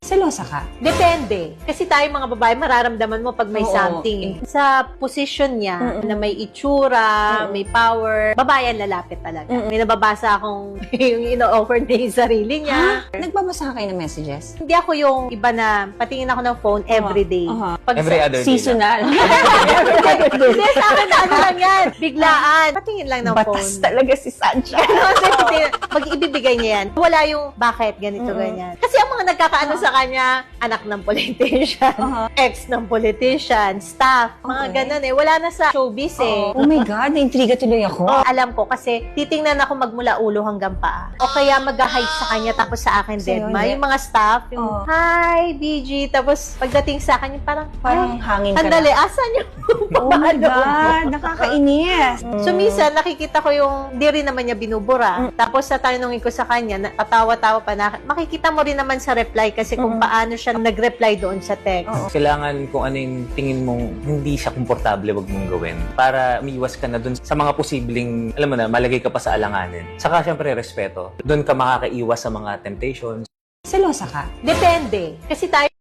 Selosa ka? Depende. Kasi tayo mga babae, mararamdaman mo pag may Oo. something. Sa position niya, na may itsura, may power, babae ang lalapit talaga. May nababasa akong yung ino-offer niya yung sarili niya. Nagbabasa ka kayo ng messages? Hindi ako yung iba na patingin ako ng phone everyday. Pag Every other day. Seasonal. Hindi, sa akin na ano lang yan. Biglaan. Patingin lang ng Batas phone. talaga si Sancha. Mag-ibibigay niya yan. Wala yung bakit, ganito, ganyan. Kasi ang mga nagkakaano sa kanya, anak ng politician, ex ng politician, staff, mga ganun eh. Wala na sa showbiz eh. Oh my God, na-intriga tuloy ako. Alam ko kasi titingnan ako magmula ulo hanggang paa. O kaya mag-hide sa kanya tapos sa akin Sa'yo, deadma. hindi. Yung mga staff, yung hi, BG. Tapos pagdating sa akin, yung parang, Parang hangin ka andali, na. asan yung Oh my God, nakakainis. So, minsan, nakikita ko yung, di rin naman niya binubura. Tapos, sa tanongin ko sa kanya, patawa-tawa pa na, makikita mo rin naman sa reply kasi kung paano siya nag-reply doon sa text. Kailangan kung ano yung tingin mong hindi siya komportable, wag mong gawin. Para umiwas ka na dun sa mga posibleng, alam mo na, malagay ka pa sa alanganin. Saka, syempre, respeto. Doon ka makakaiwas sa mga temptations. Selosa ka? Depende. Kasi tayo